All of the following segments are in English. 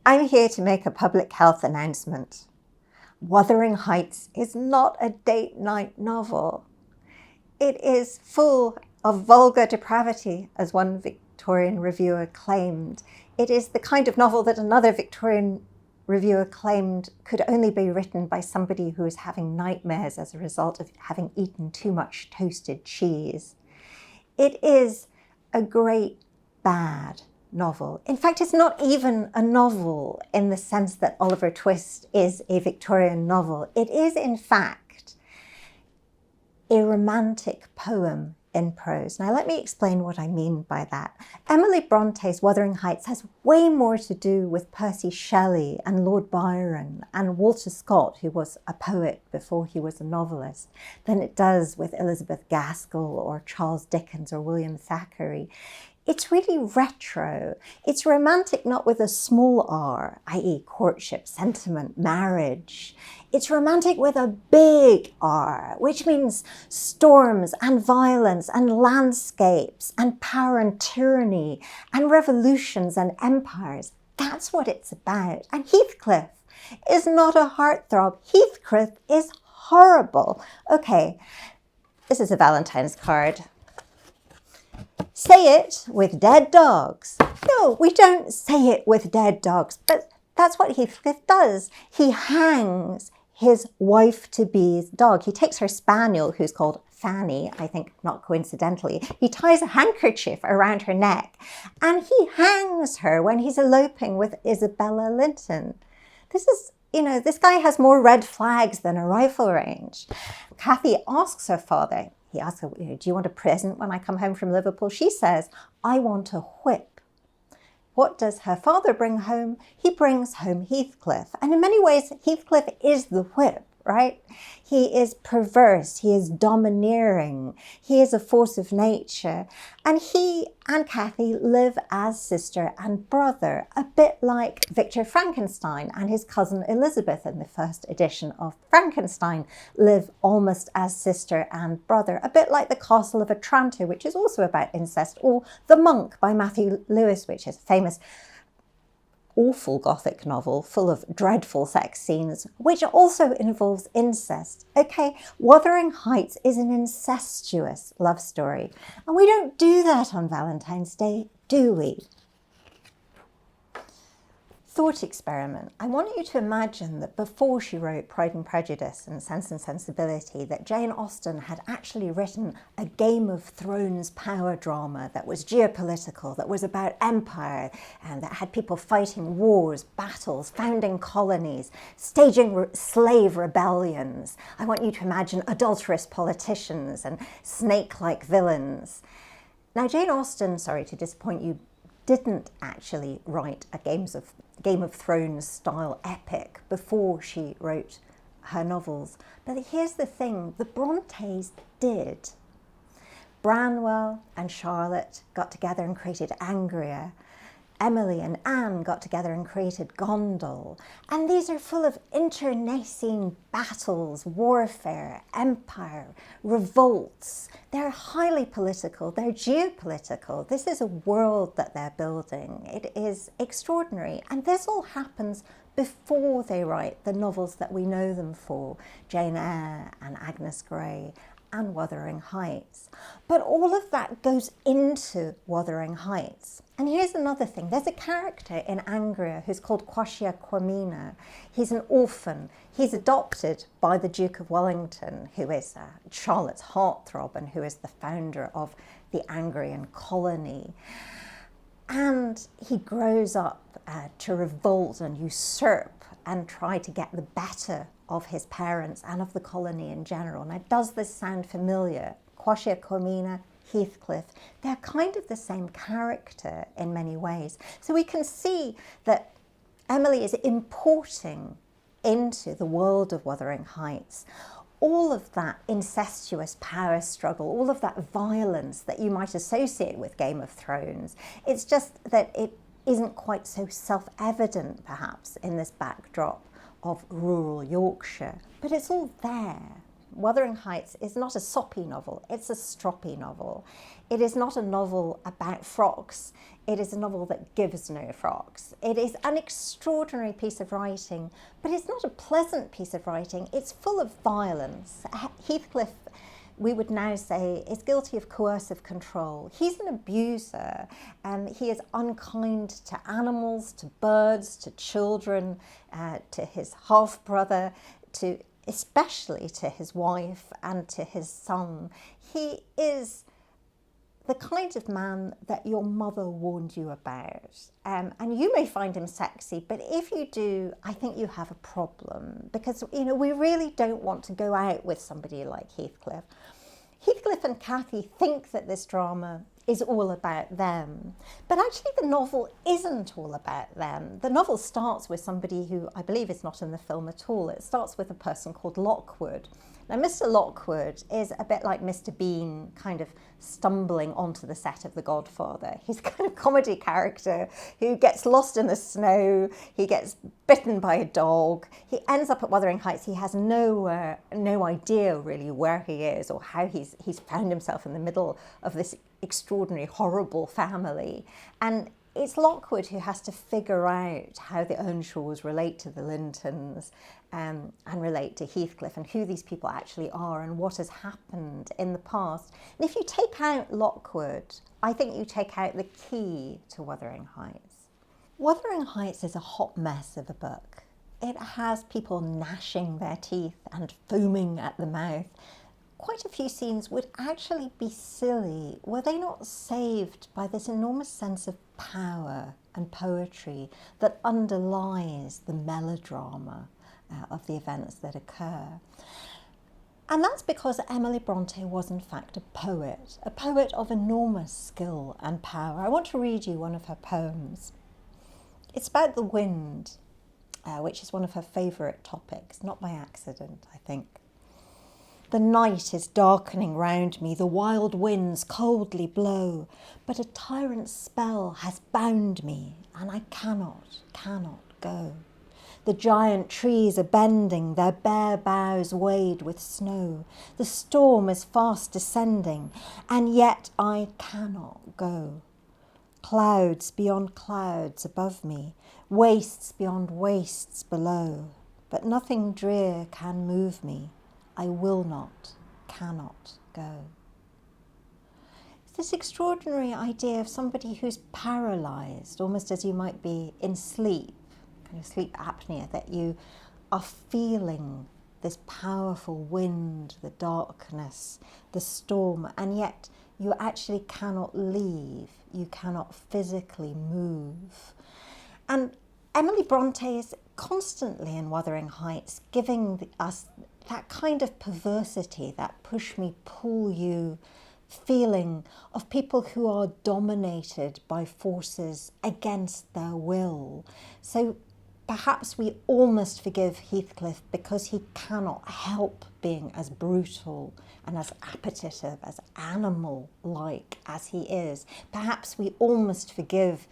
I'm here to make a public health announcement. Wuthering Heights is not a date night novel. It is full of vulgar depravity, as one Victorian reviewer claimed. It is the kind of novel that another Victorian reviewer claimed could only be written by somebody who is having nightmares as a result of having eaten too much toasted cheese. It is a great bad novel. In fact, it's not even a novel in the sense that Oliver Twist is a Victorian novel. It is, in fact, a romantic poem in prose. Now, let me explain what I mean by that. Emily Bronte's Wuthering Heights has way more to do with Percy Shelley and Lord Byron and Walter Scott, who was a poet before he was a novelist, than it does with Elizabeth Gaskell or Charles Dickens or William Thackeray. It's really retro. It's romantic not with a small r, i.e. courtship, sentiment, marriage. It's romantic with a big R, which means storms and violence and landscapes and power and tyranny and revolutions and empires. That's what it's about. And Heathcliff is not a heartthrob. Heathcliff is horrible. Okay, this is a Valentine's card. Say it with dead dogs. No, we don't say it with dead dogs, but that's what Heathcliff does. He hangs his wife-to-be's dog. He takes her spaniel, who's called Fanny, I think not coincidentally. He ties a handkerchief around her neck and he hangs her when he's eloping with Isabella Linton. This is, this guy has more red flags than a rifle range. Cathy asks her father, he asks her, do you want a present when I come home from Liverpool? She says, I want a whip. What does her father bring home? He brings home Heathcliff. And in many ways, Heathcliff is the whip, right? He is perverse. He is domineering. He is a force of nature. And he and Cathy live as sister and brother, a bit like Victor Frankenstein and his cousin Elizabeth in the first edition of Frankenstein live almost as sister and brother, a bit like The Castle of Otranto, which is also about incest, or The Monk by Matthew Lewis, which is a famous awful Gothic novel full of dreadful sex scenes, which also involves incest. Okay, Wuthering Heights is an incestuous love story. And we don't do that on Valentine's Day, do we? Thought experiment. I want you to imagine that before she wrote Pride and Prejudice and Sense and Sensibility, that Jane Austen had actually written a Game of Thrones power drama that was geopolitical, that was about empire, and that had people fighting wars, battles, founding colonies, staging slave rebellions. I want you to imagine adulterous politicians and snake-like villains. Now, Jane Austen, sorry to disappoint you, didn't actually write a Game of Thrones style epic before she wrote her novels. But here's the thing, the Brontes did. Branwell and Charlotte got together and created Angria. Emily and Anne got together and created Gondal. And these are full of internecine battles, warfare, empire, revolts. They're highly political, they're geopolitical. This is a world that they're building. It is extraordinary. And this all happens before they write the novels that we know them for, Jane Eyre and Agnes Grey and Wuthering Heights. But all of that goes into Wuthering Heights. And here's another thing. There's a character in Angria who's called Quashia Quamina. He's an orphan. He's adopted by the Duke of Wellington, who is Charlotte's heartthrob and who is the founder of the Angrian colony. And he grows up to revolt and usurp and try to get the better of his parents and of the colony in general. Now, does this sound familiar? Quashia Quamina, Heathcliff, they're kind of the same character in many ways. So we can see that Emily is importing into the world of Wuthering Heights all of that incestuous power struggle, all of that violence that you might associate with Game of Thrones. It's just that it isn't quite so self-evident, perhaps, in this backdrop of rural Yorkshire, but it's all there. Wuthering Heights is not a soppy novel, it's a stroppy novel. It is not a novel about frocks, it is a novel that gives no frocks. It is an extraordinary piece of writing, but it's not a pleasant piece of writing, it's full of violence. Heathcliff, we would now say, is guilty of coercive control. He's an abuser, and he is unkind to animals, to birds, to children, to his half-brother, especially to his wife and to his son. He is the kind of man that your mother warned you about. And you may find him sexy, but if you do, I think you have a problem, because, you know, we really don't want to go out with somebody like Heathcliff. Heathcliff and Cathy think that this drama is all about them, but actually the novel isn't all about them. The novel starts with somebody who I believe is not in the film at all. It starts with a person called Lockwood. Now, Mr. Lockwood is a bit like Mr. Bean, kind of stumbling onto the set of The Godfather. He's a kind of comedy character who gets lost in the snow, he gets bitten by a dog, he ends up at Wuthering Heights. He has no idea really where he is or how he's found himself in the middle of this extraordinary, horrible family. And it's Lockwood who has to figure out how the Earnshaws relate to the Lintons and relate to Heathcliff, and who these people actually are and what has happened in the past. And if you take out Lockwood, I think you take out the key to Wuthering Heights. Wuthering Heights is a hot mess of a book. It has people gnashing their teeth and foaming at the mouth. Quite a few scenes would actually be silly were they not saved by this enormous sense of power and poetry that underlies the melodrama of the events that occur. And that's because Emily Bronte was in fact a poet of enormous skill and power. I want to read you one of her poems. It's about the wind, which is one of her favourite topics, not by accident, I think. The night is darkening round me, the wild winds coldly blow, but a tyrant's spell has bound me, and I cannot go. The giant trees are bending, their bare boughs weighed with snow. The storm is fast descending, and yet I cannot go. Clouds beyond clouds above me, wastes beyond wastes below, but nothing drear can move me. I will not, cannot go. It's this extraordinary idea of somebody who's paralysed, almost as you might be in sleep, kind of sleep apnea, that you are feeling this powerful wind, the darkness, the storm, and yet you actually cannot leave, you cannot physically move. And Emily Bronte is constantly in Wuthering Heights giving us that kind of perversity, that push me, pull you feeling of people who are dominated by forces against their will. So perhaps we almost forgive Heathcliff because he cannot help being as brutal and as appetitive, as animal-like as he is. Perhaps we almost forgive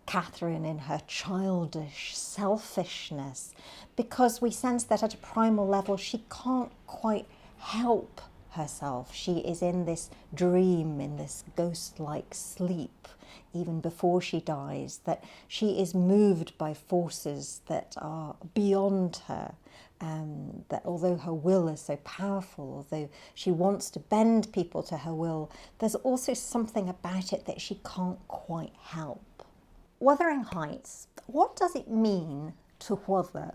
Catherine in her childish selfishness because we sense that at a primal level she can't quite help herself. She is in this dream, in this ghost-like sleep, even before she dies, that she is moved by forces that are beyond her, that although her will is so powerful, although she wants to bend people to her will, there's also something about it that she can't quite help. Wuthering Heights, what does it mean to wother?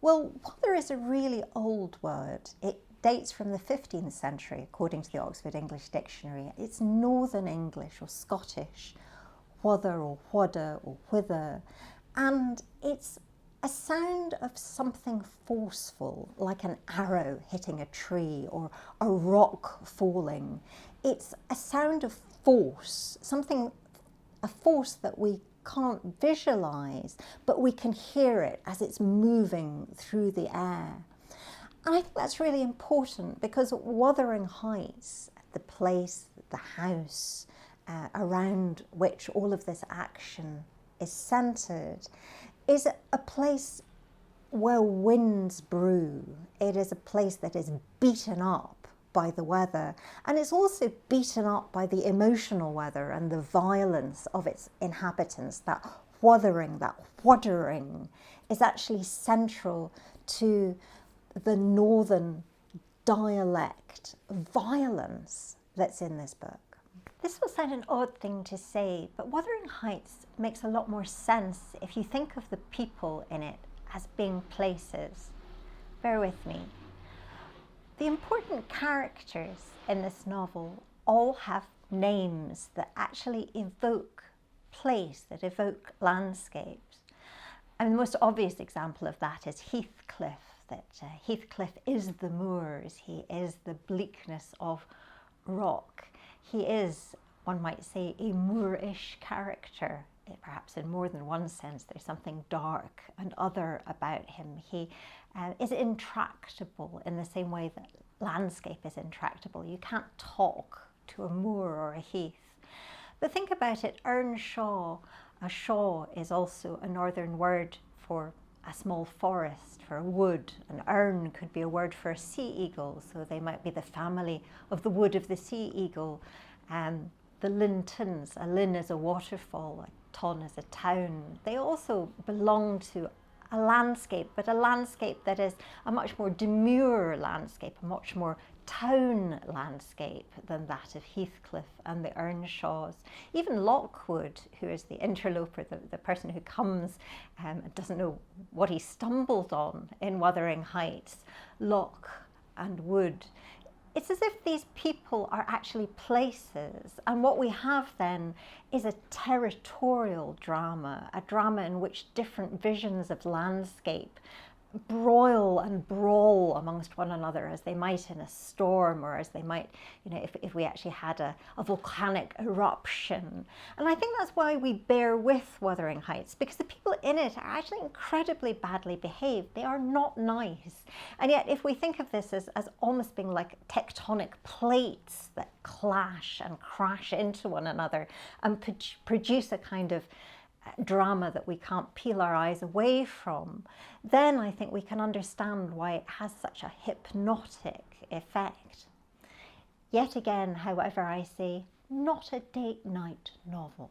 Well, wother is a really old word. It dates from the 15th century, according to the Oxford English Dictionary. It's Northern English or Scottish, wother or whodder or whither, and it's a sound of something forceful, like an arrow hitting a tree or a rock falling. It's a sound of force, a force that we can't visualise, but we can hear it as it's moving through the air. And I think that's really important because Wuthering Heights, the place, the house around which all of this action is centred, is a place where winds brew. It is a place that is beaten up by the weather, and it's also beaten up by the emotional weather and the violence of its inhabitants. That whuddering is actually central to the northern dialect violence that's in this book. This will sound an odd thing to say, but Wuthering Heights makes a lot more sense if you think of the people in it as being places. Bear with me. The important characters in this novel all have names that actually evoke place, that evoke landscapes. And the most obvious example of that is Heathcliff, that Heathcliff is the moors, he is the bleakness of rock. He is, one might say, a moorish character. Perhaps in more than one sense, there's something dark and other about him. He is intractable in the same way that landscape is intractable. You can't talk to a moor or a heath. But think about it, Earnshaw. A shaw is also a northern word for a small forest, for a wood. An ern could be a word for a sea eagle, so they might be the family of the wood of the sea eagle. The Lintons, a linn is a waterfall, a ton is a town. They also belong to a landscape, but a landscape that is a much more demure landscape, a much more town landscape than that of Heathcliff and the Earnshaws. Even Lockwood, who is the interloper, the person who comes and doesn't know what he stumbled on in Wuthering Heights, Lock and Wood. It's as if these people are actually places, and what we have then is a territorial drama, a drama in which different visions of landscape broil and brawl amongst one another as they might in a storm, or as they might, if we actually had a volcanic eruption. And I think that's why we bear with Wuthering Heights, because the people in it are actually incredibly badly behaved. They are not nice. And yet if we think of this as almost being like tectonic plates that clash and crash into one another and produce a kind of drama that we can't peel our eyes away from, then I think we can understand why it has such a hypnotic effect. Yet again, however, I say, not a date night novel.